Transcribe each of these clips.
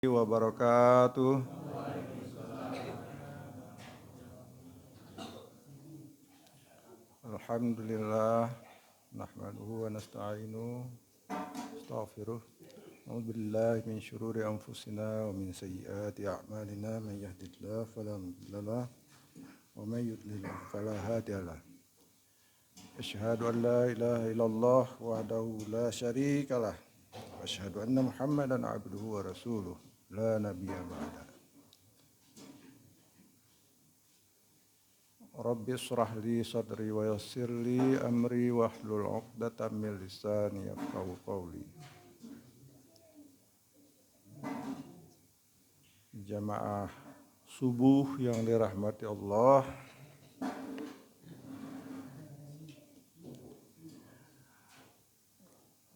Wabarakatuh. Alhamdulillah nahmaduhu wa nasta'inuhu astaghfiruh. A'udzubillahi min syururi anfusina wa min sayyiati a'malina man yahdihillahu fala mudilla lahu wa man yudlil fala hadiya lahu. Asyhadu an la ilaha illallah wahdahu la syarika lah wa asyhadu anna Muhammadan abduhu wa rasuluh la nabiyya ba'da. Rabbi shrah li sadri wa yassir li amri wahlul 'uqdatam min lisani yafqahu qawli. Jamaah subuh yang dirahmati Allah,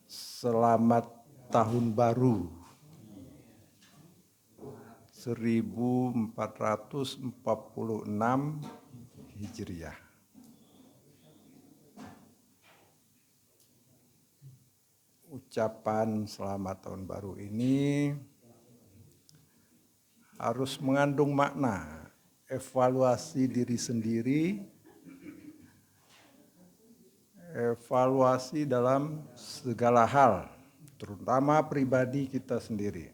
selamat tahun baru 1446 Hijriah. Ucapan selamat tahun baru ini harus mengandung makna evaluasi diri sendiri, evaluasi dalam segala hal, terutama pribadi kita sendiri.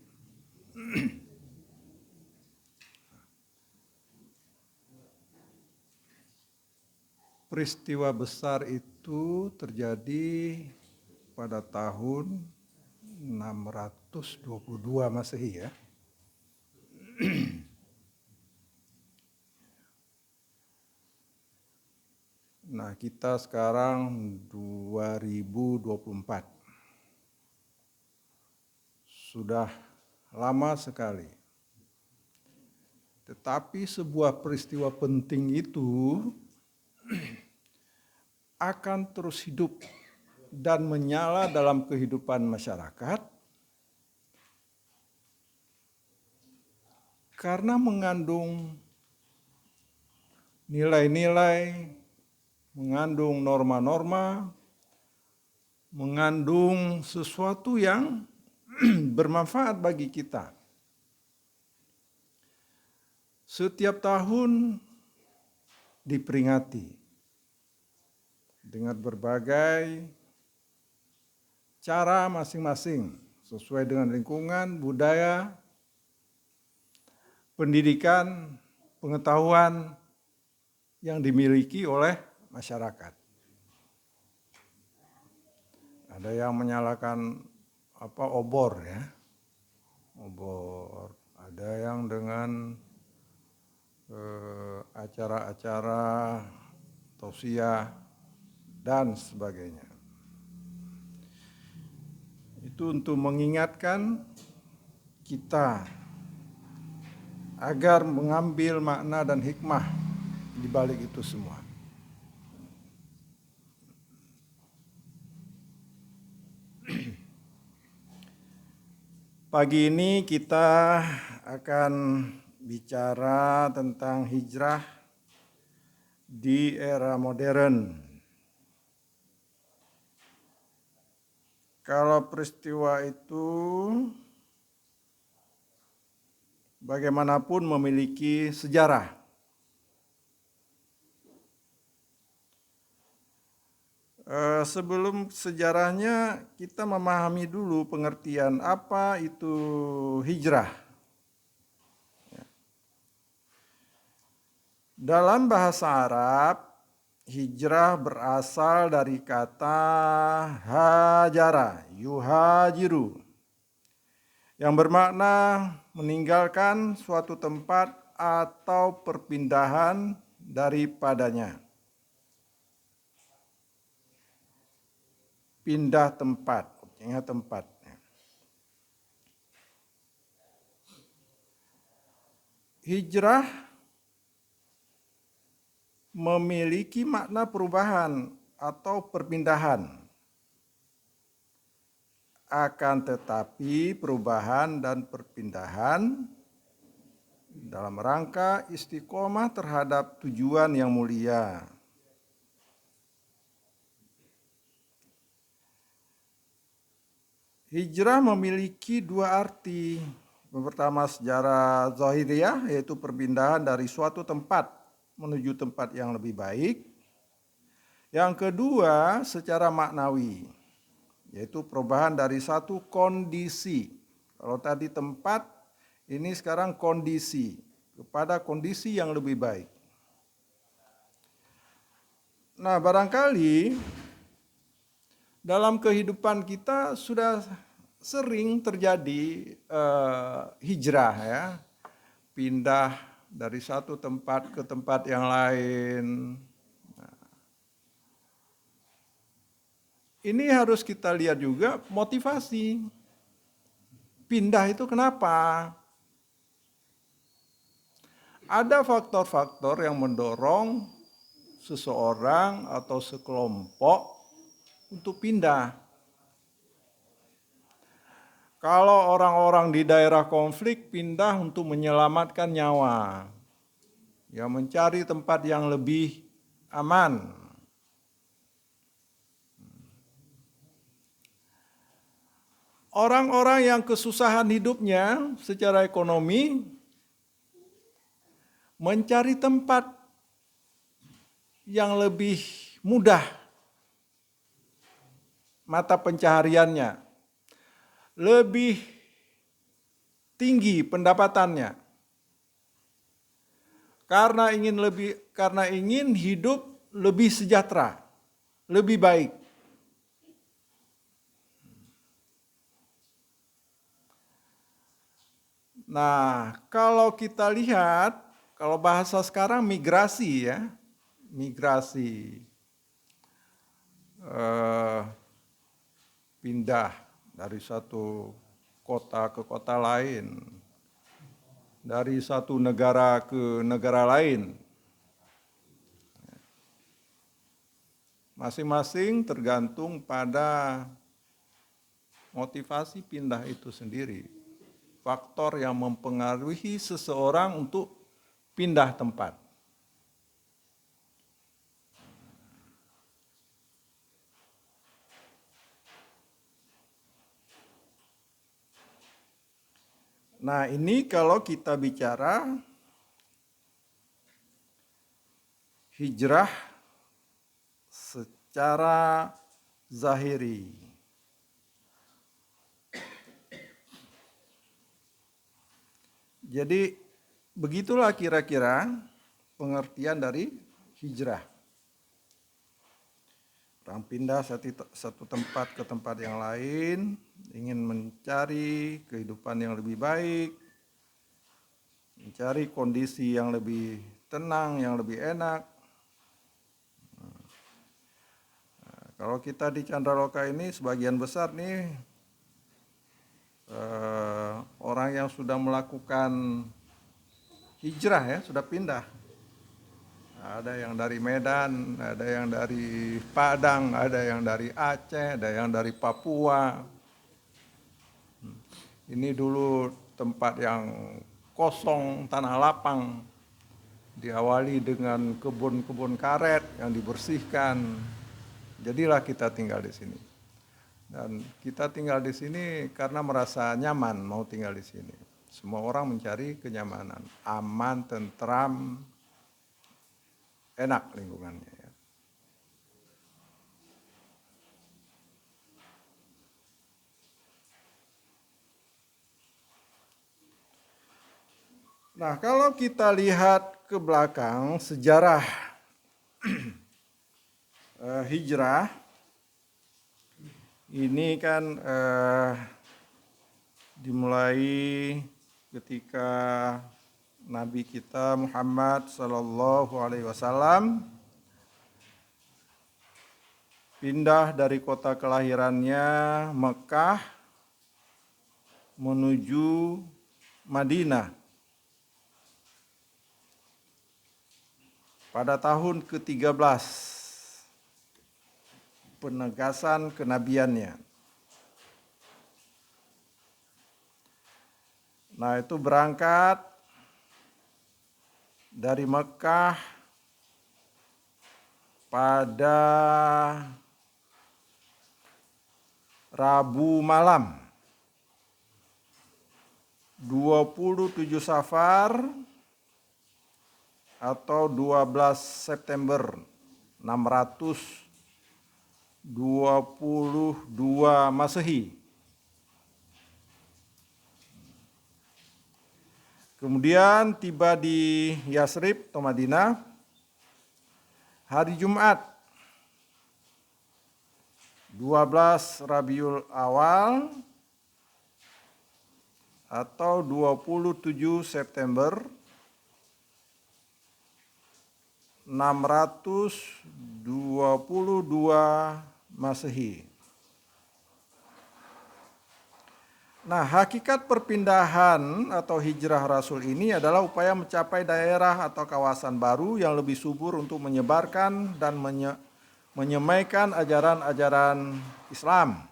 Peristiwa besar itu terjadi pada tahun 622 Masehi ya. Nah, kita sekarang 2024. Sudah lama sekali. Tetapi sebuah peristiwa penting itu akan terus hidup dan menyala dalam kehidupan masyarakat karena mengandung nilai-nilai, mengandung norma-norma, mengandung sesuatu yang bermanfaat bagi kita. Setiap tahun diperingati dengan berbagai cara masing-masing sesuai dengan lingkungan, budaya, pendidikan, pengetahuan yang dimiliki oleh masyarakat. Ada yang menyalakan obor ya, obor. Ada yang dengan acara-acara tausiah dan sebagainya. Itu untuk mengingatkan kita agar mengambil makna dan hikmah di balik itu semua. Pagi ini kita akan bicara tentang hijrah di era modern. Kalau peristiwa itu bagaimanapun memiliki sejarah. Sebelum sejarahnya kita memahami dulu pengertian apa itu hijrah. Dalam bahasa Arab, hijrah berasal dari kata hajara, yuhajiru, yang bermakna meninggalkan suatu tempat atau perpindahan daripadanya. Pindah tempat, ingat tempat. Hijrah memiliki makna perubahan atau perpindahan. Akan tetapi perubahan dan perpindahan dalam rangka istiqomah terhadap tujuan yang mulia. Hijrah memiliki dua arti Pertama sejarah zahiriyah, yaitu perpindahan dari suatu tempat menuju tempat yang lebih baik. Yang kedua secara maknawi, yaitu perubahan dari satu kondisi. Kalau tadi tempat, ini sekarang kondisi, kepada kondisi yang lebih baik. Nah, barangkali dalam kehidupan kita sudah sering terjadi hijrah ya, pindah dari satu tempat ke tempat yang lain. Ini harus kita lihat juga motivasi. Pindah itu kenapa? Ada faktor-faktor yang mendorong seseorang atau sekelompok untuk pindah. Kalau orang-orang di daerah konflik pindah untuk menyelamatkan nyawa, ya mencari tempat yang lebih aman. Orang-orang yang kesusahan hidupnya secara ekonomi mencari tempat yang lebih mudah mata pencahariannya, lebih tinggi pendapatannya, karena ingin hidup lebih sejahtera, lebih baik. Nah, kalau kita lihat, kalau bahasa sekarang migrasi ya, migrasi, pindah dari satu kota ke kota lain, dari satu negara ke negara lain. Masing-masing tergantung pada motivasi pindah itu sendiri. Faktor yang mempengaruhi seseorang untuk pindah tempat. Nah, ini kalau kita bicara hijrah secara zahiri. Jadi begitulah kira-kira pengertian dari hijrah. Orang pindah satu tempat ke tempat yang lain, ingin mencari kehidupan yang lebih baik, mencari kondisi yang lebih tenang, yang lebih enak. Nah, kalau kita di Candraloka ini sebagian besar nih orang yang sudah melakukan hijrah ya, sudah pindah. Ada yang dari Medan, ada yang dari Padang, ada yang dari Aceh, ada yang dari Papua. Ini dulu tempat yang kosong, tanah lapang. Diawali dengan kebun-kebun karet yang dibersihkan. Jadilah kita tinggal di sini. Dan kita tinggal di sini karena merasa nyaman mau tinggal di sini. Semua orang mencari kenyamanan, aman, tentram, enak lingkungannya. Ya. Nah, kalau kita lihat ke belakang sejarah hijrah, ini kan dimulai ketika Nabi kita Muhammad Sallallahu Alaihi Wasallam pindah dari kota kelahirannya Mekah menuju Madinah pada tahun ke-13 penegasan kenabiannya. Nah, itu berangkat dari Mekah pada Rabu malam. 27 Safar atau 12 September 622 Masehi. Kemudian tiba di Yasrib atau Madinah hari Jumat 12 Rabiul Awal atau 27 September 622 Masehi. Nah, hakikat perpindahan atau hijrah Rasul ini adalah upaya mencapai daerah atau kawasan baru yang lebih subur untuk menyebarkan dan menyemaikan ajaran-ajaran Islam.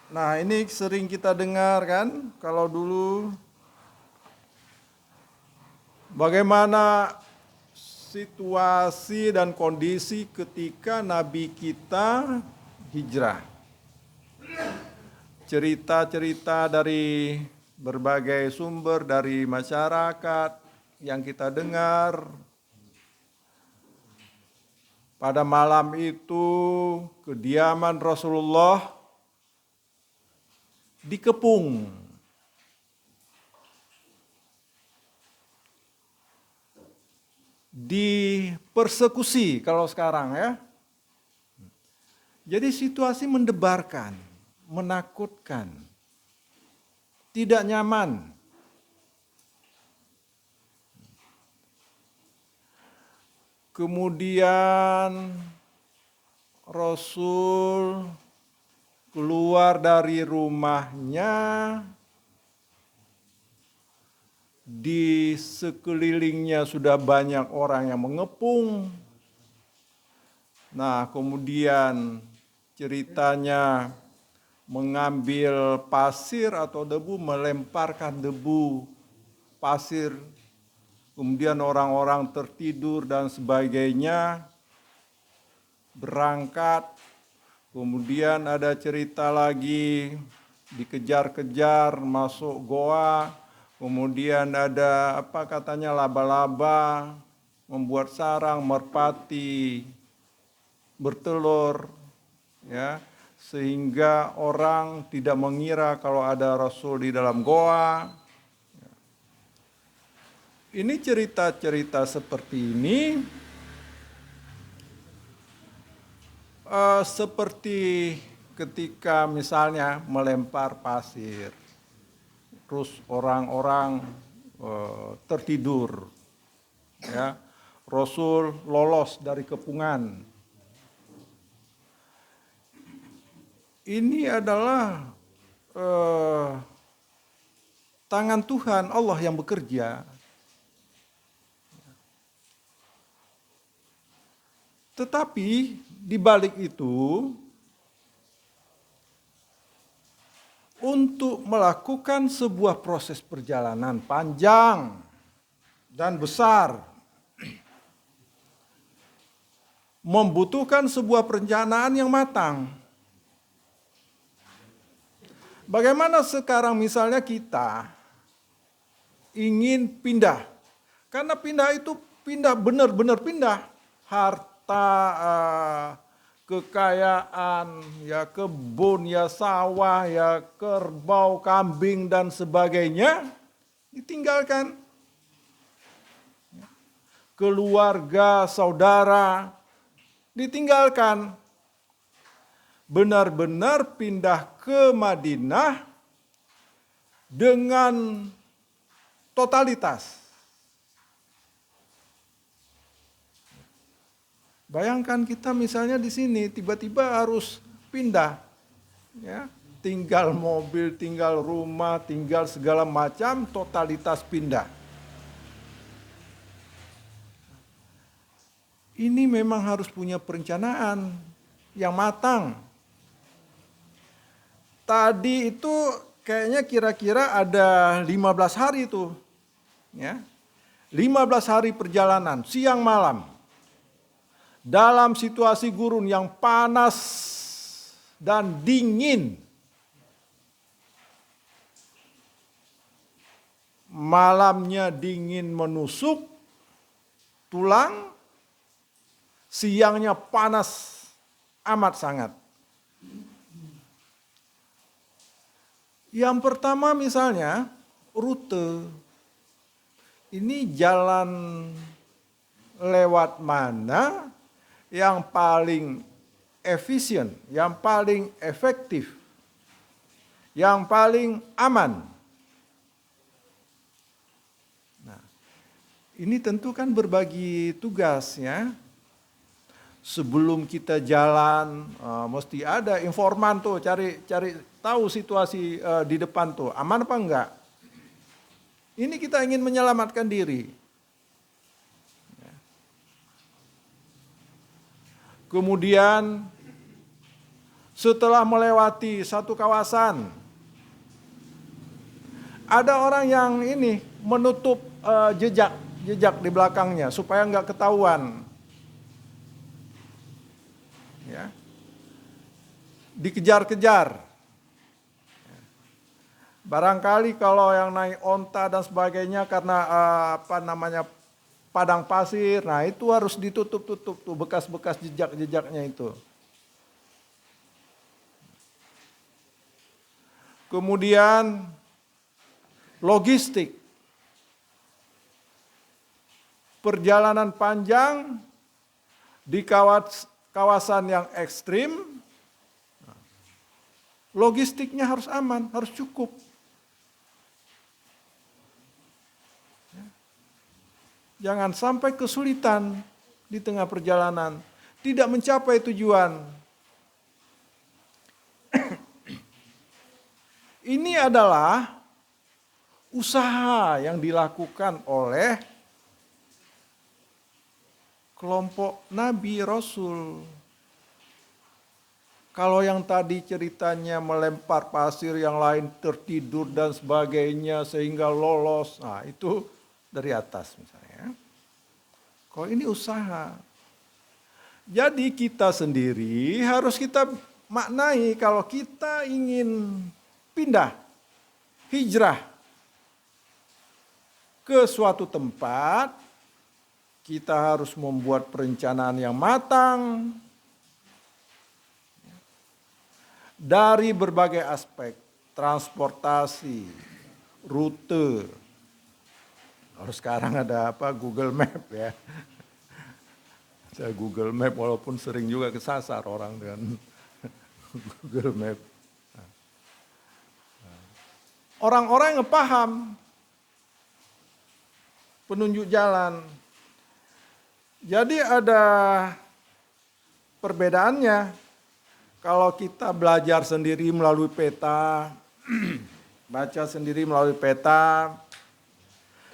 Nah, ini sering kita dengar kan, kalau dulu bagaimana situasi dan kondisi ketika Nabi kita hijrah. Cerita-cerita dari berbagai sumber dari masyarakat yang kita dengar. Pada malam itu kediaman Rasulullah dikepung. Dipersekusi kalau sekarang ya. Jadi situasi mendebarkan, menakutkan, tidak nyaman. Kemudian Rasul keluar dari rumahnya, di sekelilingnya sudah banyak orang yang mengepung. Nah, kemudian ceritanya mengambil pasir atau debu, melemparkan debu, pasir, kemudian orang-orang tertidur dan sebagainya, berangkat. Kemudian ada cerita lagi dikejar-kejar masuk goa, kemudian ada laba-laba membuat sarang, merpati bertelur, ya, sehingga orang tidak mengira kalau ada Rasul di dalam goa. Ini cerita-cerita seperti ini seperti ketika misalnya melempar pasir, terus orang-orang tertidur, ya, Rasul lolos dari kepungan. Ini adalah tangan Tuhan, Allah yang bekerja. Tetapi di balik itu, untuk melakukan sebuah proses perjalanan panjang dan besar, membutuhkan sebuah perencanaan yang matang. Bagaimana sekarang misalnya kita ingin pindah, karena pindah itu benar-benar pindah, harta, kekayaan, ya kebun, ya sawah, ya kerbau, kambing dan sebagainya ditinggalkan. Keluarga, saudara ditinggalkan. Benar-benar pindah ke Madinah dengan totalitas. Bayangkan kita misalnya di sini tiba-tiba harus pindah, ya, tinggal mobil, tinggal rumah, tinggal segala macam, totalitas pindah. Ini memang harus punya perencanaan yang matang. Tadi itu kayaknya kira-kira ada 15 hari itu, ya, 15 hari perjalanan, siang malam. Dalam situasi gurun yang panas dan dingin. malamnya dingin menusuk tulang, siangnya panas amat sangat. Yang pertama misalnya rute. Ini jalan lewat mana yang paling efisien, yang paling efektif, yang paling aman. Nah, ini tentu kan berbagi tugas ya. Sebelum kita jalan, mesti ada informan tuh, cari tahu situasi di depan tuh, aman apa enggak. Ini kita ingin menyelamatkan diri. Kemudian setelah melewati satu kawasan, ada orang yang ini menutup jejak di belakangnya supaya enggak ketahuan. Ya. Dikejar-kejar. Barangkali kalau yang naik onta dan sebagainya karena padang pasir, nah itu harus ditutup-tutup tuh bekas-bekas jejak-jejaknya itu. Kemudian logistik. Perjalanan panjang di kawasan yang ekstrim, logistiknya harus aman, harus cukup. Jangan sampai kesulitan di tengah perjalanan, tidak mencapai tujuan. Ini adalah usaha yang dilakukan oleh kelompok Nabi Rasul. Kalau yang tadi ceritanya melempar pasir, yang lain tertidur dan sebagainya sehingga lolos, nah itu dari atas misalnya. Kalau ini usaha. Jadi kita sendiri harus kita maknai kalau kita ingin pindah, hijrah ke suatu tempat, kita harus membuat perencanaan yang matang dari berbagai aspek, transportasi, rute. Kalau sekarang ada Google Map ya. Saya Google Map walaupun sering juga kesasar orang dengan Google Map. Orang-orang yang paham penunjuk jalan. Jadi ada perbedaannya. Kalau kita belajar sendiri melalui peta, baca sendiri melalui peta,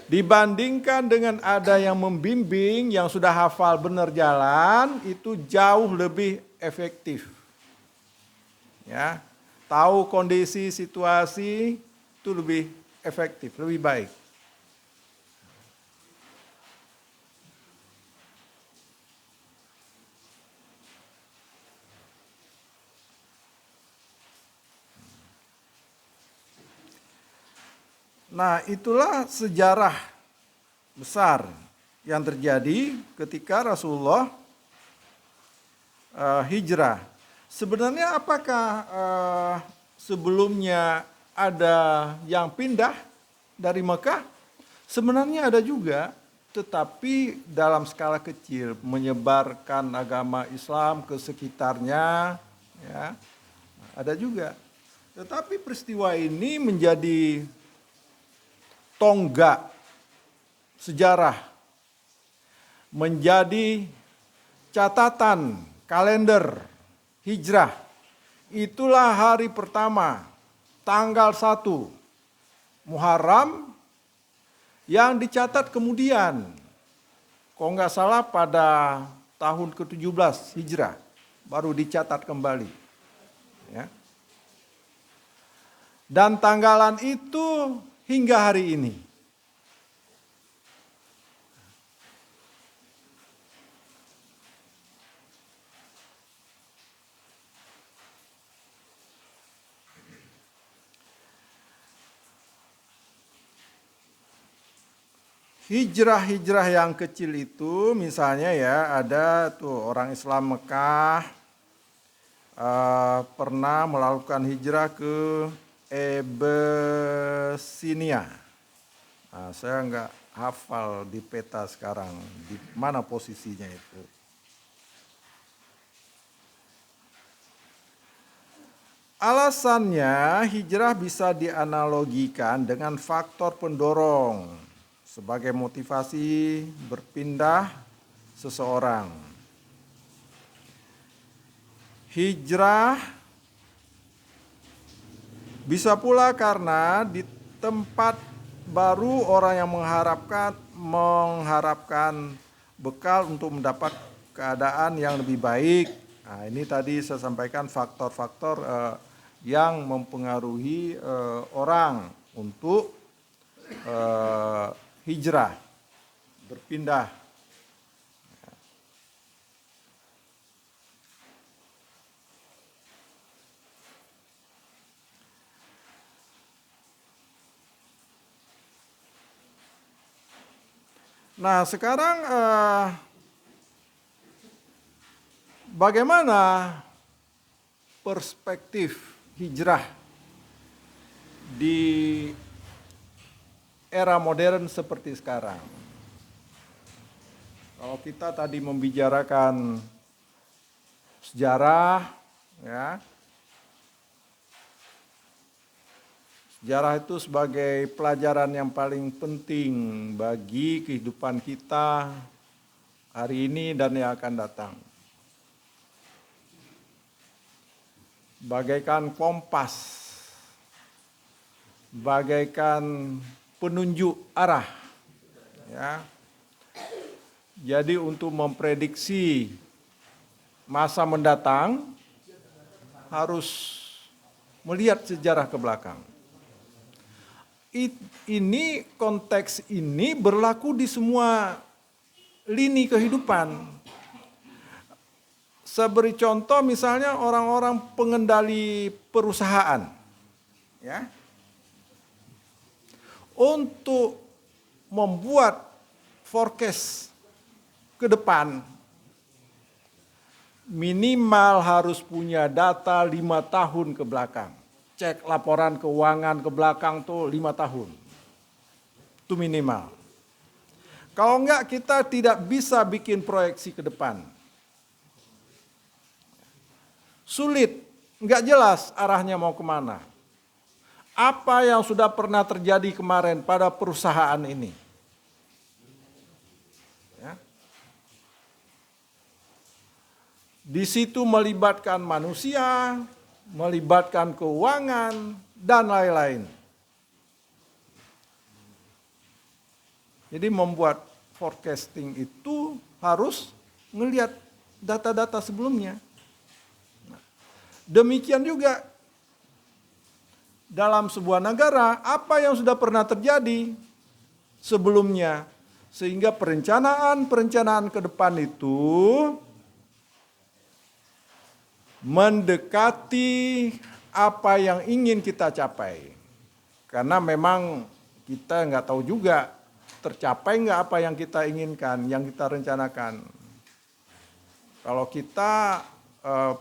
dibandingkan dengan ada yang membimbing, yang sudah hafal benar jalan, itu jauh lebih efektif. Ya, tahu kondisi, situasi, itu lebih efektif, lebih baik. Nah, itulah sejarah besar yang terjadi ketika Rasulullah hijrah. Sebenarnya apakah sebelumnya ada yang pindah dari Mekah? Sebenarnya ada juga, tetapi dalam skala kecil, menyebarkan agama Islam ke sekitarnya, ya, ada juga. Tetapi peristiwa ini menjadi tonggak sejarah, menjadi catatan kalender hijrah. Itulah hari pertama, tanggal 1 Muharram, yang dicatat kemudian, kalau nggak salah pada tahun ke-17 hijrah, baru dicatat kembali. Ya. Dan tanggalan itu hingga hari ini. hijrah-hijrah yang kecil itu misalnya ya ada tuh orang Islam Mekah pernah melakukan hijrah ke Abyssinia. Nah, saya nggak hafal di peta sekarang di mana posisinya itu. Alasannya hijrah bisa dianalogikan dengan faktor pendorong sebagai motivasi berpindah seseorang. Hijrah bisa pula karena di tempat baru orang yang mengharapkan bekal untuk mendapat keadaan yang lebih baik. Nah, ini tadi saya sampaikan faktor-faktor yang mempengaruhi orang untuk hijrah, berpindah. Nah, sekarang bagaimana perspektif hijrah di era modern seperti sekarang? Kalau kita tadi membicarakan sejarah, ya, sejarah itu sebagai pelajaran yang paling penting bagi kehidupan kita hari ini dan yang akan datang. Bagaikan kompas, bagaikan penunjuk arah, ya. Jadi untuk memprediksi masa mendatang harus melihat sejarah ke belakang. Ini konteks ini berlaku di semua lini kehidupan. Saya beri contoh misalnya orang-orang pengendali perusahaan, ya, untuk membuat forecast ke depan minimal harus punya data 5 tahun ke belakang. Cek laporan keuangan ke belakang tuh 5 tahun. Itu minimal. Kalau enggak kita tidak bisa bikin proyeksi ke depan. Sulit, enggak jelas arahnya mau kemana. Apa yang sudah pernah terjadi kemarin pada perusahaan ini? Ya. Di situ melibatkan manusia, melibatkan keuangan, dan lain-lain. Jadi membuat forecasting itu harus melihat data-data sebelumnya. Demikian juga dalam sebuah negara, apa yang sudah pernah terjadi sebelumnya. Sehingga perencanaan ke depan itu mendekati apa yang ingin kita capai. Karena memang kita nggak tahu juga tercapai nggak apa yang kita inginkan, yang kita rencanakan. Kalau kita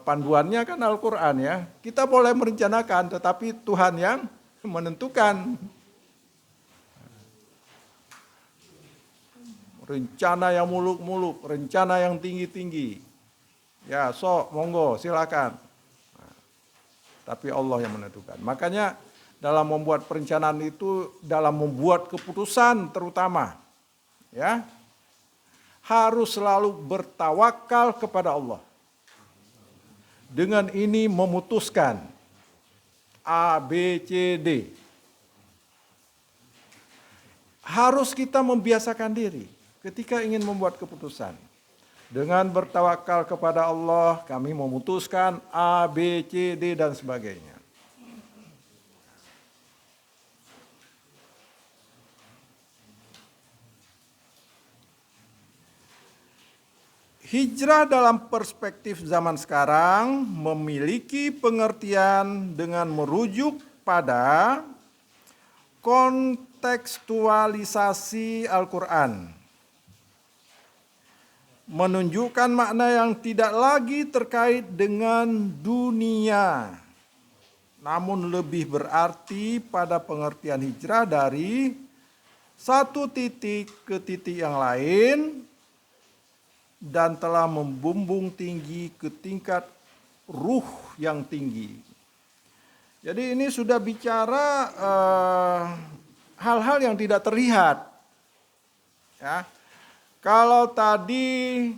panduannya kan Al-Quran, ya, kita boleh merencanakan, tetapi Tuhan yang menentukan. Rencana yang muluk-muluk, rencana yang tinggi-tinggi. Ya, monggo, silakan. Tapi Allah yang menentukan. Makanya dalam membuat perencanaan itu, dalam membuat keputusan terutama, ya, harus selalu bertawakal kepada Allah. Dengan ini memutuskan A, B, C, D. Harus kita membiasakan diri ketika ingin membuat keputusan. Dengan bertawakal kepada Allah, kami memutuskan A, B, C, D, dan sebagainya. Hijrah dalam perspektif zaman sekarang memiliki pengertian dengan merujuk pada kontekstualisasi Al-Quran menunjukkan makna yang tidak lagi terkait dengan dunia, namun lebih berarti pada pengertian hijrah dari satu titik ke titik yang lain dan telah membumbung tinggi ke tingkat ruh yang tinggi. Jadi ini sudah bicara hal-hal yang tidak terlihat. Ya. Kalau tadi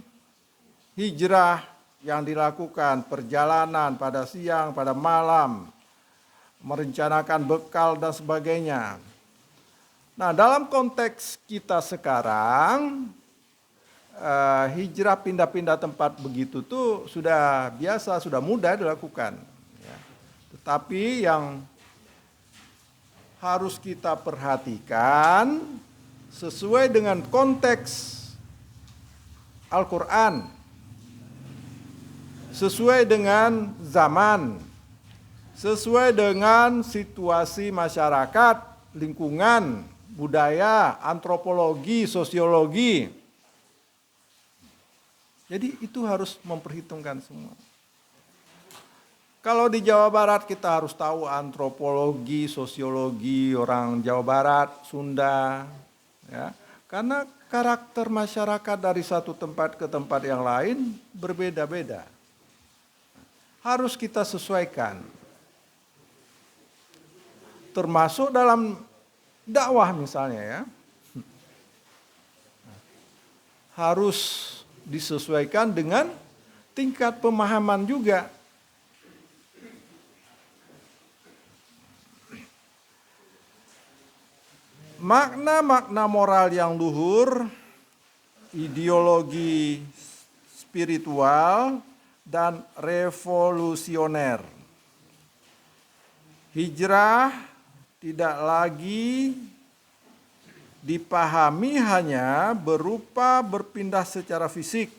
hijrah yang dilakukan, perjalanan pada siang, pada malam, merencanakan bekal dan sebagainya. Nah, dalam konteks kita sekarang, hijrah pindah-pindah tempat begitu tuh sudah biasa, sudah mudah dilakukan. Ya. Tetapi yang harus kita perhatikan sesuai dengan konteks Al-Quran, sesuai dengan zaman, sesuai dengan situasi masyarakat, lingkungan, budaya, antropologi, sosiologi. Jadi itu harus memperhitungkan semua. Kalau di Jawa Barat kita harus tahu antropologi, sosiologi orang Jawa Barat, Sunda, ya. Karena karakter masyarakat dari satu tempat ke tempat yang lain berbeda-beda. Harus kita sesuaikan. Termasuk dalam dakwah misalnya ya. Harus disesuaikan dengan tingkat pemahaman juga. Makna-makna moral yang luhur, ideologi spiritual, dan revolusioner. Hijrah tidak lagi dipahami hanya berupa berpindah secara fisik,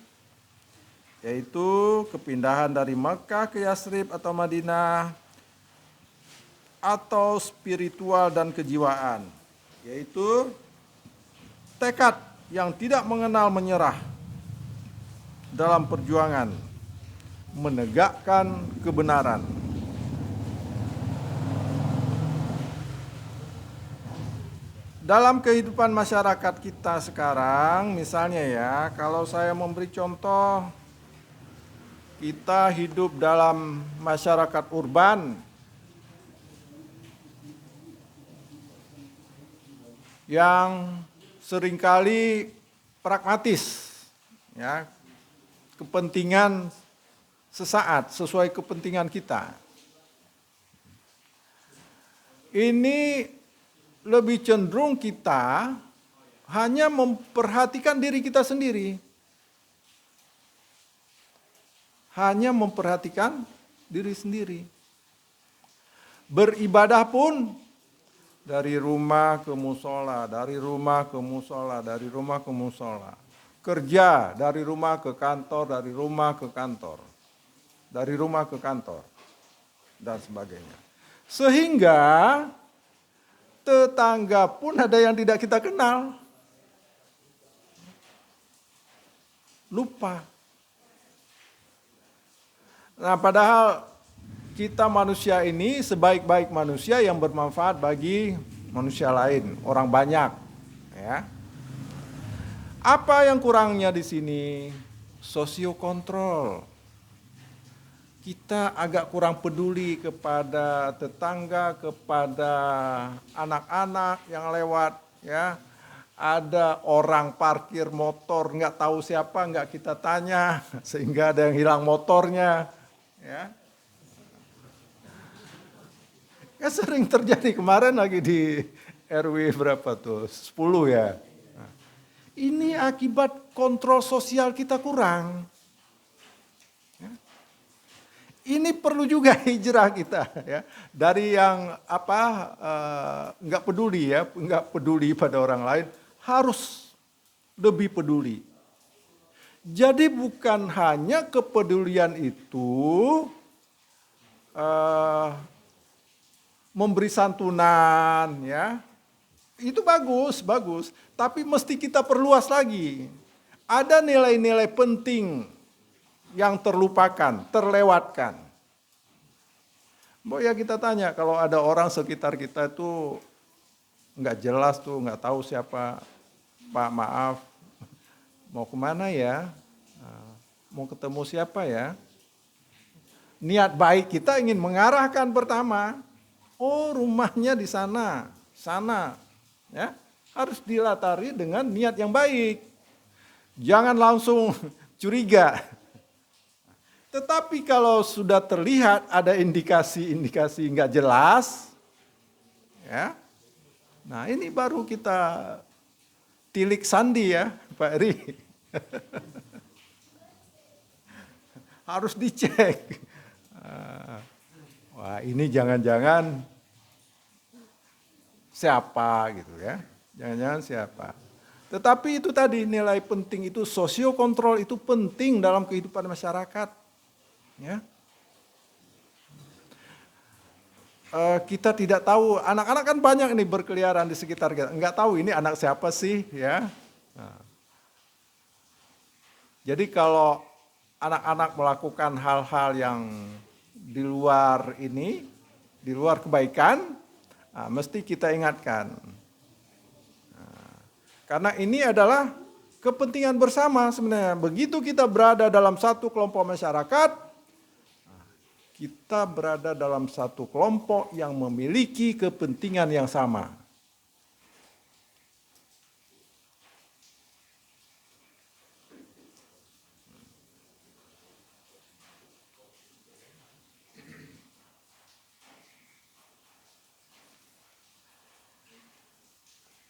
yaitu kepindahan dari Mekah ke Yasrib atau Madinah, atau spiritual dan kejiwaan, yaitu tekad yang tidak mengenal menyerah dalam perjuangan menegakkan kebenaran. Dalam kehidupan masyarakat kita sekarang, misalnya ya, kalau saya memberi contoh, kita hidup dalam masyarakat urban yang seringkali pragmatis, ya, kepentingan sesaat sesuai kepentingan kita. Ini lebih cenderung kita hanya memperhatikan diri kita sendiri. Hanya memperhatikan diri sendiri. Beribadah pun dari rumah ke musola, dari rumah ke musola, dari rumah ke musola. Kerja dari rumah ke kantor, dari rumah ke kantor. Dari rumah ke kantor. Dan sebagainya. Sehingga tetangga pun ada yang tidak kita kenal. Lupa. Nah, padahal kita manusia ini sebaik-baik manusia yang bermanfaat bagi manusia lain, orang banyak, ya. Apa yang kurangnya di sini? Sosiokontrol. Kita agak kurang peduli kepada tetangga, kepada anak-anak yang lewat, ya. Ada orang parkir motor, nggak tahu siapa, nggak kita tanya, sehingga ada yang hilang motornya, ya. Ya sering terjadi, kemarin lagi di RW berapa tuh, 10 ya. Nah, ini akibat kontrol sosial kita kurang. Ini perlu juga hijrah kita, ya, dari yang nggak peduli, ya, nggak peduli pada orang lain, harus lebih peduli. Jadi bukan hanya kepedulian itu memberi santunan, ya, Itu bagus, bagus. Tapi mesti kita perluas lagi. Ada nilai-nilai penting yang terlupakan, terlewatkan. Ya kita tanya, kalau ada orang sekitar kita itu nggak jelas tuh, nggak tahu siapa, Pak maaf, mau kemana ya? Mau ketemu siapa ya? Niat baik kita ingin mengarahkan pertama, oh rumahnya di sana, ya harus dilatari dengan niat yang baik. Jangan langsung curiga. Tetapi kalau sudah terlihat ada indikasi-indikasi nggak jelas, ya, nah ini baru kita tilik sandi ya, Pak Eri. Harus dicek. Wah ini jangan-jangan siapa gitu ya, jangan-jangan siapa. Tetapi itu tadi nilai penting itu, sosiokontrol itu penting dalam kehidupan masyarakat. Ya. Kita tidak tahu, anak-anak kan banyak nih berkeliaran di sekitar kita, nggak tahu ini anak siapa sih ya. Nah. Jadi kalau anak-anak melakukan hal-hal yang di luar ini, di luar kebaikan, mesti kita ingatkan. Karena ini adalah kepentingan bersama sebenarnya. Begitu kita berada dalam satu kelompok masyarakat, kita berada dalam satu kelompok yang memiliki kepentingan yang sama.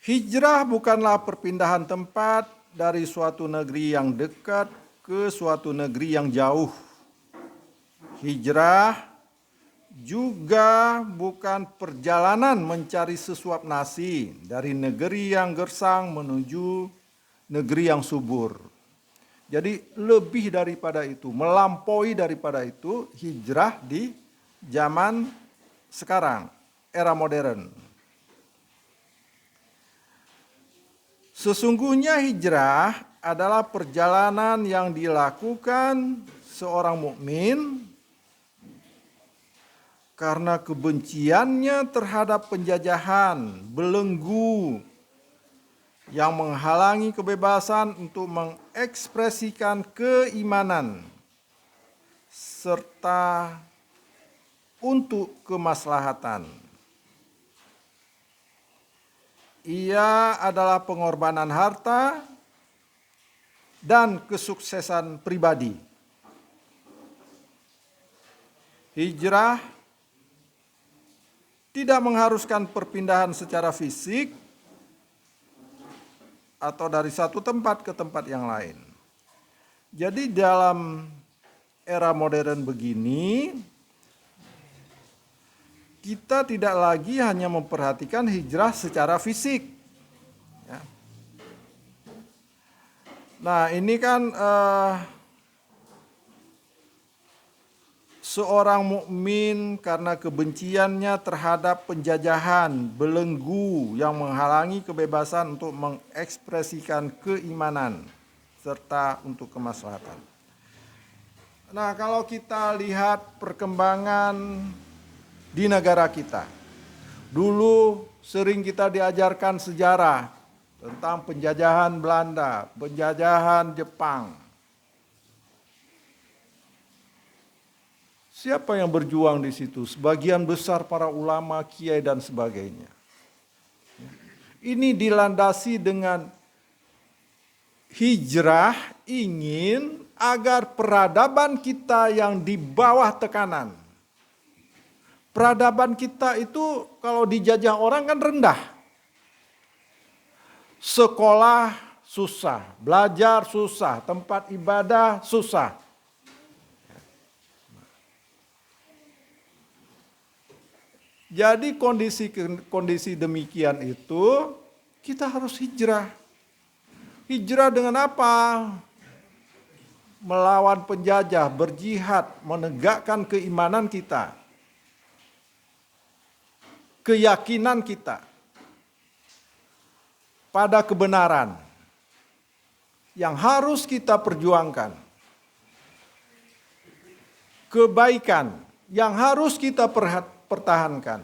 Hijrah bukanlah perpindahan tempat dari suatu negeri yang dekat ke suatu negeri yang jauh. Hijrah juga bukan perjalanan mencari sesuap nasi dari negeri yang gersang menuju negeri yang subur. Jadi lebih daripada itu, melampaui daripada itu, hijrah di zaman sekarang, era modern. Sesungguhnya hijrah adalah perjalanan yang dilakukan seorang mukmin karena kebenciannya terhadap penjajahan, belenggu yang menghalangi kebebasan untuk mengekspresikan keimanan serta untuk kemaslahatan. Ia adalah pengorbanan harta dan kesuksesan pribadi. Hijrah tidak mengharuskan perpindahan secara fisik atau dari satu tempat ke tempat yang lain. Jadi dalam era modern begini, kita tidak lagi hanya memperhatikan hijrah secara fisik. Ya. Nah ini kan seorang mukmin karena kebenciannya terhadap penjajahan, belenggu yang menghalangi kebebasan untuk mengekspresikan keimanan serta untuk kemaslahatan. Nah, kalau kita lihat perkembangan di negara kita, dulu sering kita diajarkan sejarah tentang penjajahan Belanda, penjajahan Jepang. Siapa yang berjuang di situ? Sebagian besar para ulama, kiai dan sebagainya. Ini dilandasi dengan hijrah ingin agar peradaban kita yang di bawah tekanan. Peradaban kita itu kalau dijajah orang kan rendah. Sekolah susah, belajar susah, tempat ibadah susah. Jadi kondisi demikian itu kita harus hijrah. Hijrah dengan apa? Melawan penjajah, berjihad, menegakkan keimanan kita. Keyakinan kita. pada kebenaran yang harus kita perjuangkan. Kebaikan yang harus kita pertahankan.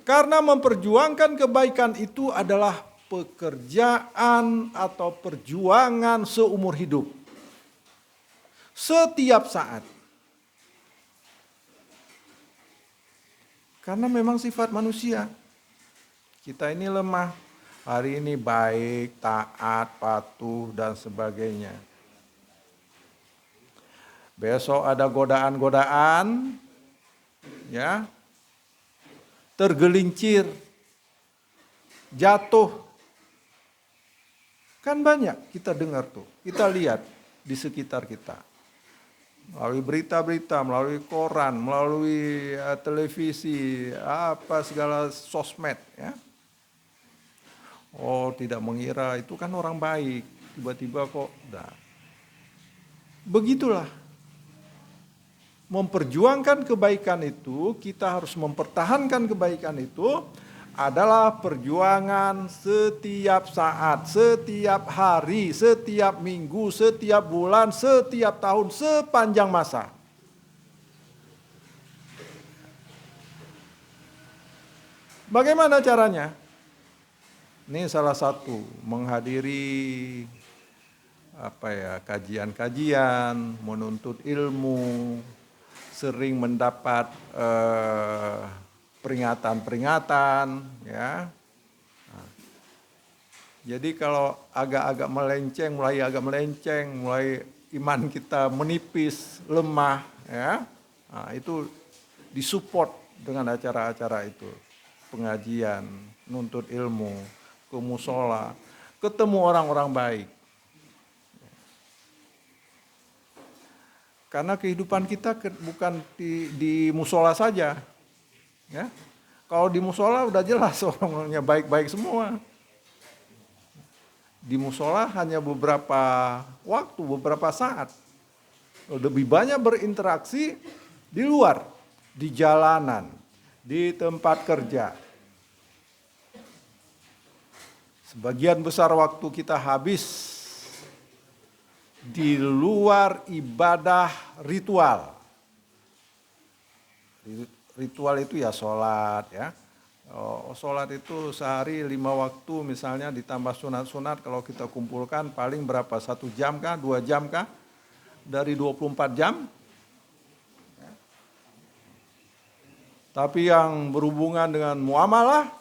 Karena memperjuangkan kebaikan itu adalah pekerjaan atau perjuangan seumur hidup. Setiap saat. Karena memang sifat manusia. Kita ini lemah. Hari ini baik, taat, patuh, dan sebagainya. Besok ada godaan-godaan, ya, tergelincir, jatuh. Kan banyak kita dengar tuh, kita lihat di sekitar kita. Melalui berita-berita, melalui koran, melalui televisi, apa segala sosmed, ya. Oh, tidak mengira itu kan orang baik, tiba-tiba kok dah. Begitulah. Memperjuangkan kebaikan itu, kita harus mempertahankan kebaikan itu adalah perjuangan setiap saat, setiap hari, setiap minggu, setiap bulan, setiap tahun, sepanjang masa. Bagaimana caranya? Ini salah satu, menghadiri kajian-kajian, menuntut ilmu, sering mendapat peringatan-peringatan, ya. Nah, jadi kalau agak melenceng, mulai iman kita menipis, lemah, ya. Nah, itu disupport dengan acara-acara itu, pengajian, nuntut ilmu, ke musola, ketemu orang-orang baik. Karena kehidupan kita bukan di musola saja. Ya. Kalau di musola udah jelas orangnya baik-baik semua. Di musola hanya beberapa waktu, beberapa saat. Lebih banyak berinteraksi di luar, di jalanan, di tempat kerja. Sebagian besar waktu kita habis di luar ibadah ritual. Ritual itu ya sholat, ya. Sholat itu sehari 5 waktu misalnya, ditambah sunat-sunat kalau kita kumpulkan paling berapa? 1 jam kah? 2 jam kah? Dari 24 jam? Tapi yang berhubungan dengan muamalah,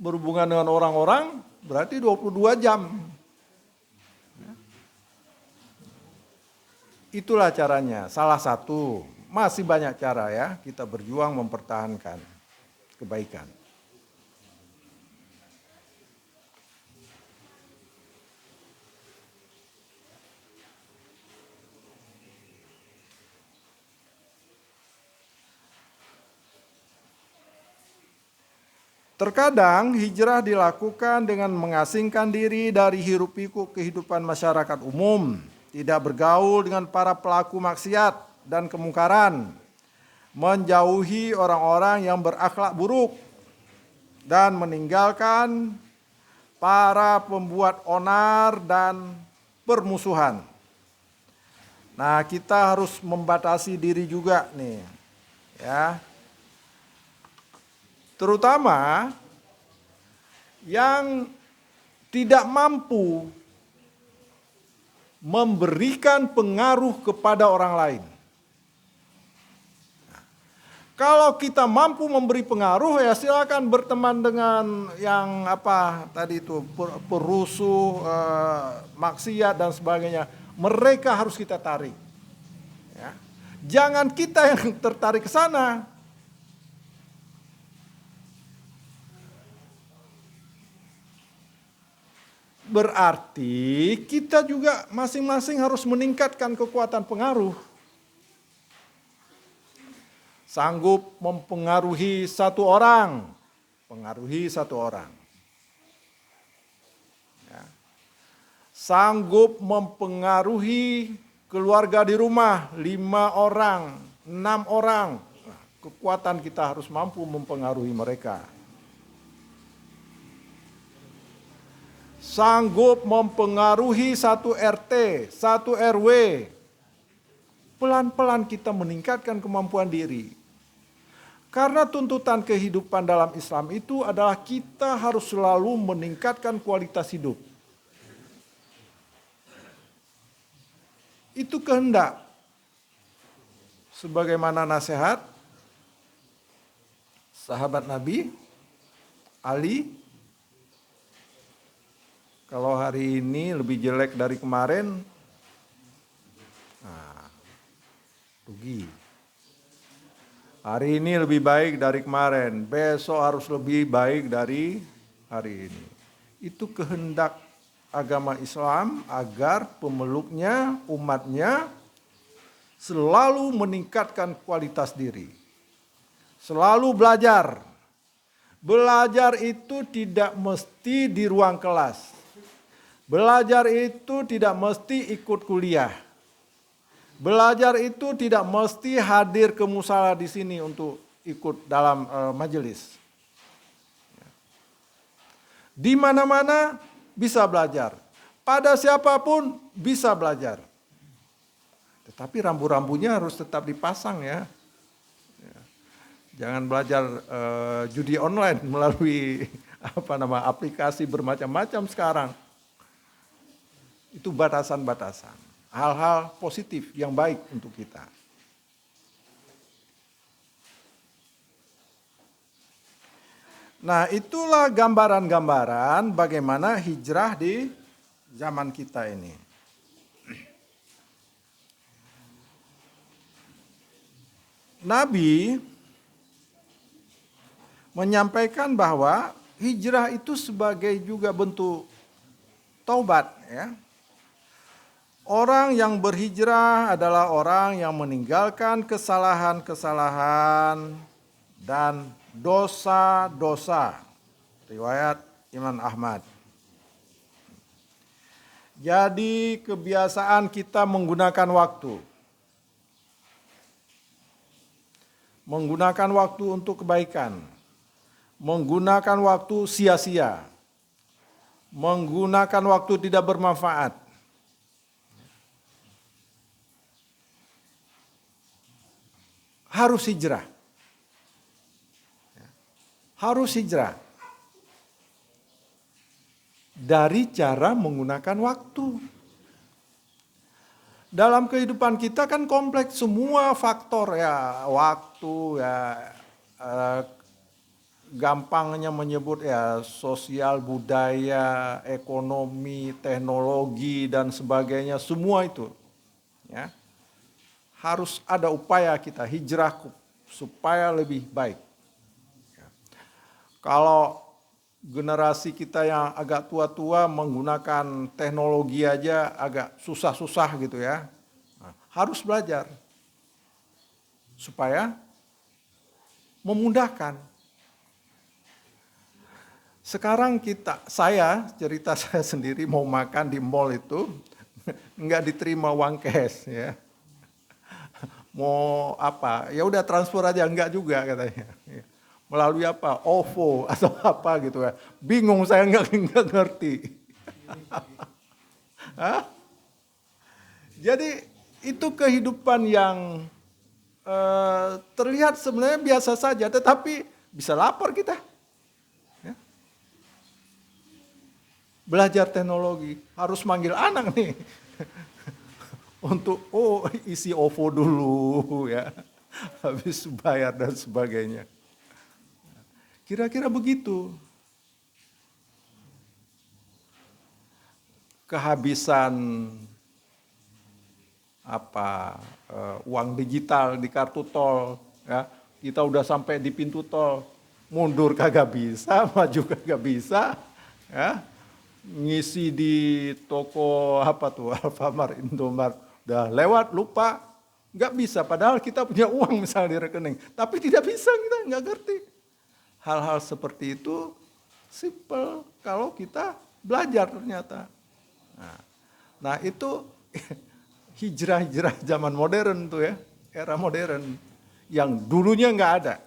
berhubungan dengan orang-orang, berarti 22 jam. Itulah caranya, salah satu. Masih banyak cara, ya, kita berjuang mempertahankan kebaikan. Terkadang hijrah dilakukan dengan mengasingkan diri dari hiruk-pikuk kehidupan masyarakat umum, tidak bergaul dengan para pelaku maksiat dan kemungkaran, menjauhi orang-orang yang berakhlak buruk, dan meninggalkan para pembuat onar dan permusuhan. Nah, kita harus membatasi diri juga nih, ya. Terutama yang tidak mampu memberikan pengaruh kepada orang lain. Kalau kita mampu memberi pengaruh, ya silakan berteman dengan yang perusuh, maksiat dan sebagainya. Mereka harus kita tarik. Ya. Jangan kita yang tertarik ke sana. Berarti kita juga masing-masing harus meningkatkan kekuatan pengaruh. Sanggup mempengaruhi satu orang, pengaruhi satu orang. Ya. Sanggup mempengaruhi keluarga di rumah, 5 orang, 6 orang. Nah, kekuatan kita harus mampu mempengaruhi mereka. sanggup mempengaruhi satu RT, satu RW. Pelan-pelan kita meningkatkan kemampuan diri. Karena tuntutan kehidupan dalam Islam itu adalah kita harus selalu meningkatkan kualitas hidup. Itu kehendak. Sebagaimana nasihat sahabat Nabi Ali, kalau hari ini lebih jelek dari kemarin, rugi. Hari ini lebih baik dari kemarin, besok harus lebih baik dari hari ini. Itu kehendak agama Islam agar pemeluknya, umatnya selalu meningkatkan kualitas diri. Selalu belajar. Belajar itu tidak mesti di ruang kelas. Belajar itu tidak mesti ikut kuliah. Belajar itu tidak mesti hadir ke musala di sini untuk ikut dalam majelis. Di mana-mana bisa belajar. Pada siapapun bisa belajar. Tetapi rambu-rambunya harus tetap dipasang ya. Jangan belajar judi online melalui aplikasi bermacam-macam sekarang. Itu batasan-batasan. Hal-hal positif yang baik untuk kita. Nah, itulah gambaran-gambaran bagaimana hijrah di zaman kita ini. Nabi menyampaikan bahwa hijrah itu sebagai juga bentuk taubat ya. Orang yang berhijrah adalah orang yang meninggalkan kesalahan-kesalahan dan dosa-dosa. Riwayat Imam Ahmad. Jadi kebiasaan kita menggunakan waktu. Menggunakan waktu untuk kebaikan. Menggunakan waktu sia-sia. Menggunakan waktu tidak bermanfaat. Harus hijrah. Harus hijrah. Dari cara menggunakan waktu. Dalam kehidupan kita kan kompleks semua faktor ya, waktu ya, gampangnya menyebut ya sosial, budaya, ekonomi, teknologi dan sebagainya, semua itu ya. Harus ada upaya kita hijrah supaya lebih baik. Kalau generasi kita yang agak tua-tua menggunakan teknologi aja agak susah-susah gitu ya. Nah, harus belajar supaya memudahkan. Sekarang saya cerita saya sendiri mau makan di mall itu nggak diterima uang cash ya. Mau apa? Ya udah transfer aja, enggak juga katanya. Melalui apa? OVO atau apa gitu ya. Bingung saya enggak ngerti. Jadi itu kehidupan yang terlihat sebenarnya biasa saja, tetapi bisa lapar kita. Ya. Belajar teknologi, harus manggil anak nih. Untuk isi OVO dulu ya, habis bayar dan sebagainya. Kira-kira begitu. Kehabisan uang digital di kartu tol ya, kita udah sampai di pintu tol, mundur kagak bisa, maju kagak bisa ya. Ngisi di toko Alfamart, Indomaret udah lewat lupa, nggak bisa. Padahal kita punya uang misalnya di rekening, tapi tidak bisa, kita nggak ngerti. Hal-hal seperti itu simple kalau kita belajar ternyata. Nah itu hijrah-hijrah zaman modern tuh ya, era modern yang dulunya nggak ada.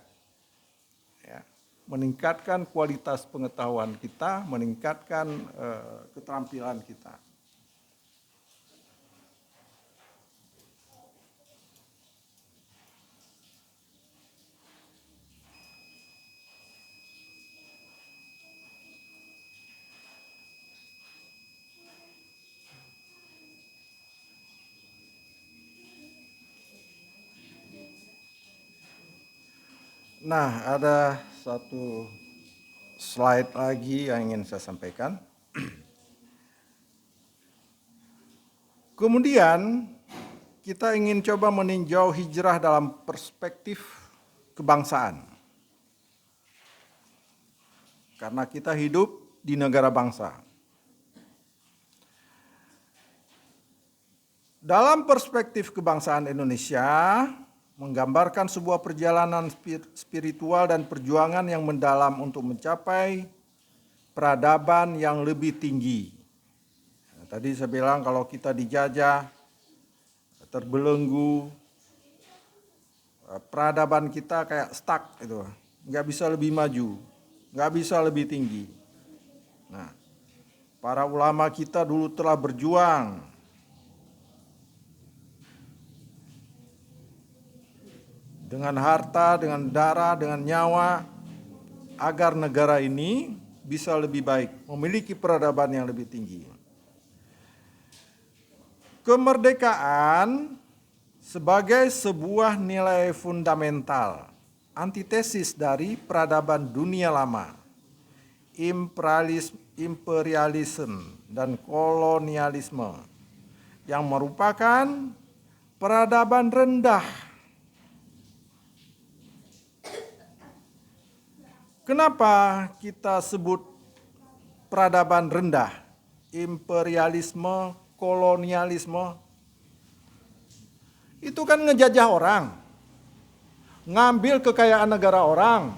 Ya. meningkatkan kualitas pengetahuan kita, meningkatkan keterampilan kita. Nah, ada satu slide lagi yang ingin saya sampaikan. Kemudian kita ingin coba meninjau hijrah dalam perspektif kebangsaan. Karena kita hidup di negara bangsa. Dalam perspektif kebangsaan Indonesia, menggambarkan sebuah perjalanan spiritual dan perjuangan yang mendalam untuk mencapai peradaban yang lebih tinggi. Nah, tadi saya bilang kalau kita dijajah, terbelenggu, peradaban kita kayak stuck gitu, nggak bisa lebih maju, nggak bisa lebih tinggi. Nah, para ulama kita dulu telah berjuang dengan harta, dengan darah, dengan nyawa, agar negara ini bisa lebih baik, memiliki peradaban yang lebih tinggi. Kemerdekaan sebagai sebuah nilai fundamental, antitesis dari peradaban dunia lama, imperialisme dan kolonialisme, yang merupakan peradaban rendah. Kenapa kita sebut peradaban rendah? Imperialisme, kolonialisme, itu kan ngejajah orang, ngambil kekayaan negara orang,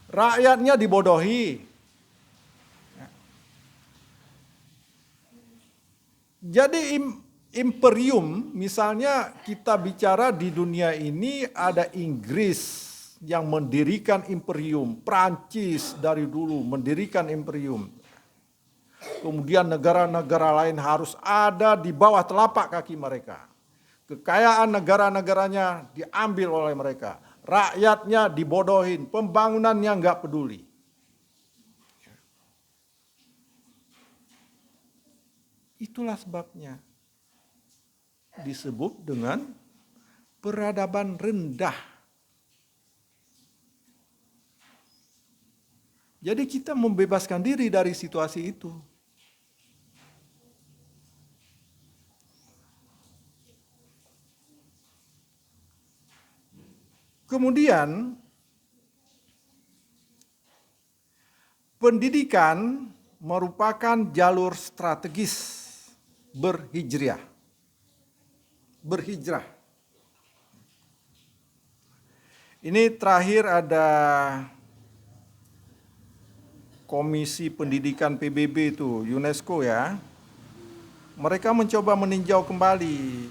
rakyatnya dibodohi. Jadi imperium, misalnya kita bicara di dunia ini ada Inggris yang mendirikan imperium, Prancis dari dulu mendirikan imperium. Kemudian negara-negara lain harus ada di bawah telapak kaki mereka. Kekayaan negara-negaranya diambil oleh mereka. Rakyatnya dibodohin, pembangunannya nggak peduli. Itulah sebabnya disebut dengan peradaban rendah. Jadi kita membebaskan diri dari situasi itu. Kemudian pendidikan merupakan jalur strategis berhijrah. Ini terakhir ada Komisi Pendidikan PBB itu, UNESCO ya. Mereka mencoba meninjau kembali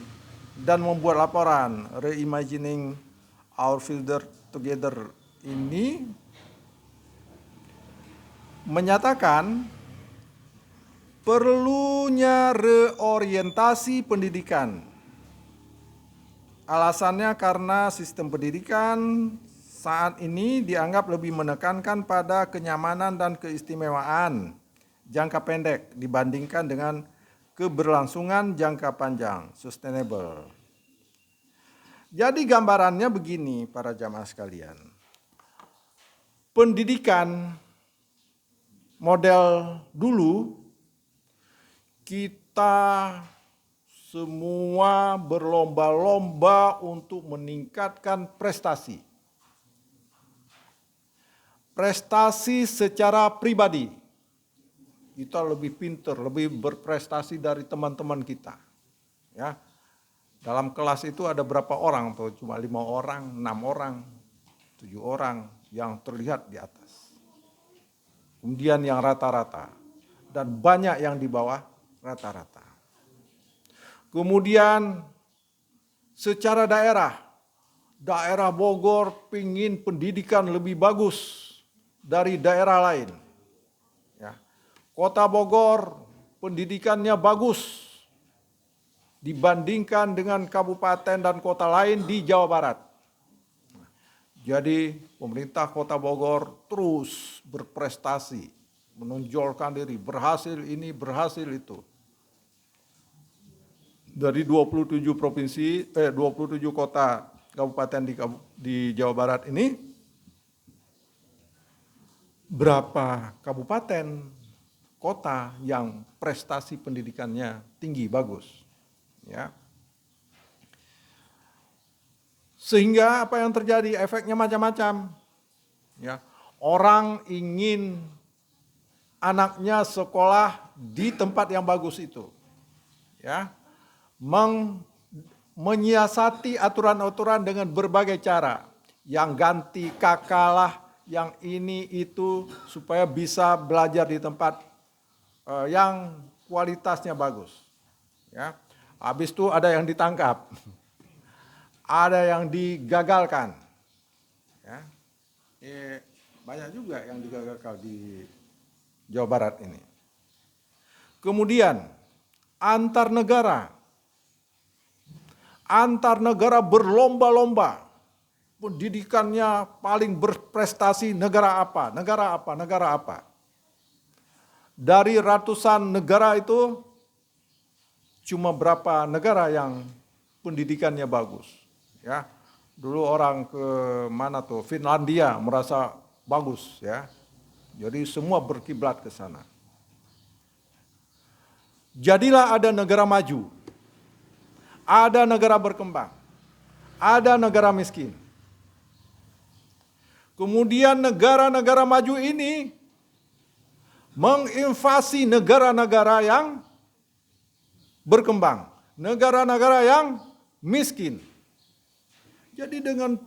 dan membuat laporan Reimagining Our Future Together ini menyatakan perlunya reorientasi pendidikan. Alasannya karena sistem pendidikan saat ini dianggap lebih menekankan pada kenyamanan dan keistimewaan jangka pendek dibandingkan dengan keberlangsungan jangka panjang, sustainable. Jadi gambarannya begini para jamaah sekalian. Pendidikan model dulu kita semua berlomba-lomba untuk meningkatkan prestasi. Prestasi secara pribadi. Kita lebih pintar, lebih berprestasi dari teman-teman kita. Ya. Dalam kelas itu ada berapa orang? Cuma 5 orang, 6 orang, 7 orang yang terlihat di atas. Kemudian yang rata-rata. Dan banyak yang di bawah rata-rata. Kemudian secara daerah Bogor pingin pendidikan lebih bagus. dari daerah lain. Ya. Kota Bogor pendidikannya bagus dibandingkan dengan kabupaten dan kota lain di Jawa Barat. Jadi pemerintah Kota Bogor terus berprestasi, menonjolkan diri, berhasil ini, berhasil itu. Dari 27 kota kabupaten di Jawa Barat ini, berapa kabupaten kota yang prestasi pendidikannya tinggi, bagus. Ya. Sehingga apa yang terjadi? Efeknya macam-macam. Ya. Orang ingin anaknya sekolah di tempat yang bagus itu. Ya. Menyiasati aturan-aturan dengan berbagai cara. Yang ganti kakalah, yang ini itu, supaya bisa belajar di tempat yang kualitasnya bagus. Ya. Habis itu ada yang ditangkap. Ada yang digagalkan. Ya. Banyak juga yang digagalkan di Jawa Barat ini. Kemudian antar negara berlomba-lomba. Pendidikannya paling berprestasi negara apa. Dari ratusan negara itu, cuma berapa negara yang pendidikannya bagus. Ya, dulu orang ke Finlandia merasa bagus, ya. Jadi semua berkiblat ke sana. Jadilah ada negara maju, ada negara berkembang, ada negara miskin. Kemudian negara-negara maju ini menginvasi negara-negara yang berkembang, negara-negara yang miskin. Jadi dengan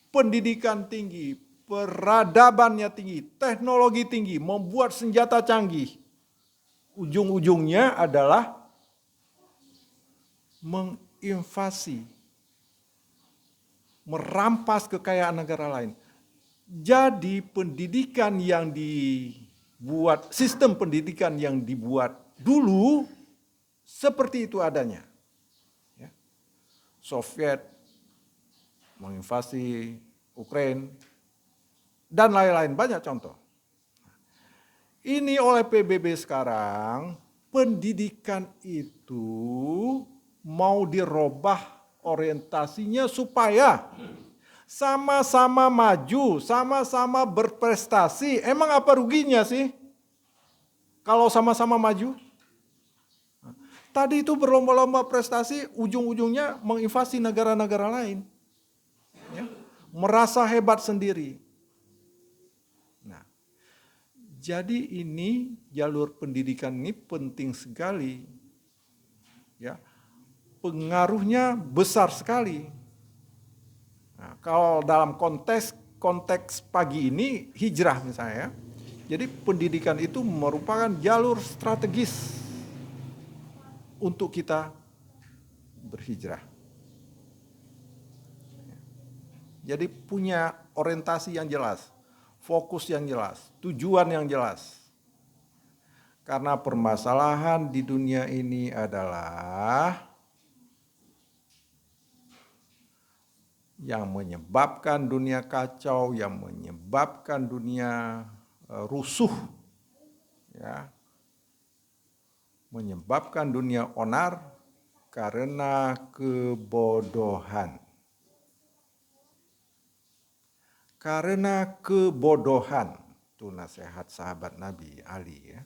pendidikan tinggi, peradabannya tinggi, teknologi tinggi, membuat senjata canggih, ujung-ujungnya adalah menginvasi, merampas kekayaan negara lain. Jadi pendidikan yang dibuat, sistem pendidikan yang dibuat dulu seperti itu adanya. Ya. Soviet menginvasi Ukraina dan lain-lain, banyak contoh. Ini oleh PBB sekarang, pendidikan itu mau dirubah orientasinya supaya sama-sama maju, sama-sama berprestasi. Emang apa ruginya sih kalau sama-sama maju? Tadi itu berlomba-lomba prestasi, ujung-ujungnya menginvasi negara-negara lain. Ya, merasa hebat sendiri. Nah, jadi ini jalur pendidikan ini penting sekali. Ya, pengaruhnya besar sekali. Nah, kalau dalam konteks pagi ini hijrah misalnya, jadi pendidikan itu merupakan jalur strategis untuk kita berhijrah. Jadi punya orientasi yang jelas, fokus yang jelas, tujuan yang jelas. Karena permasalahan di dunia ini adalah yang menyebabkan dunia kacau, yang menyebabkan dunia rusuh, ya, menyebabkan dunia onar karena kebodohan. Karena kebodohan, itu nasihat sahabat Nabi Ali, ya.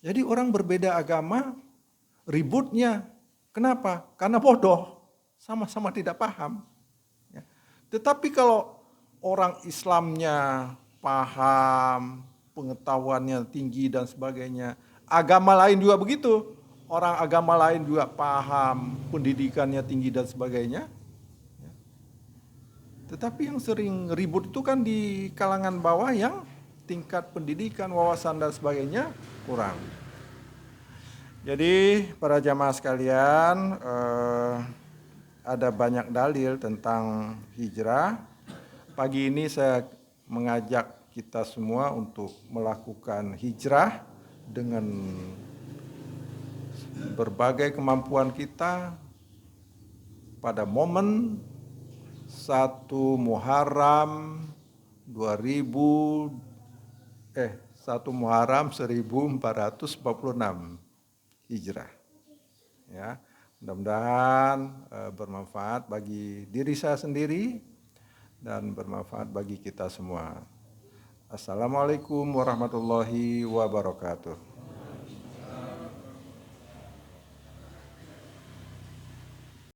Jadi orang berbeda agama, ributnya. Kenapa? Karena bodoh, sama-sama tidak paham. Ya. Tetapi kalau orang Islamnya paham, pengetahuannya tinggi dan sebagainya, agama lain juga begitu. Orang agama lain juga paham, pendidikannya tinggi dan sebagainya. Tetapi yang sering ribut itu kan di kalangan bawah yang tingkat pendidikan, wawasan dan sebagainya kurang. Jadi para jamaah sekalian, ada banyak dalil tentang hijrah. Pagi ini saya mengajak kita semua untuk melakukan hijrah dengan berbagai kemampuan kita pada momen 1 Muharram 1446 Hijrah. Ya, mudah-mudahan bermanfaat bagi diri saya sendiri dan bermanfaat bagi kita semua. Assalamualaikum warahmatullahi wabarakatuh.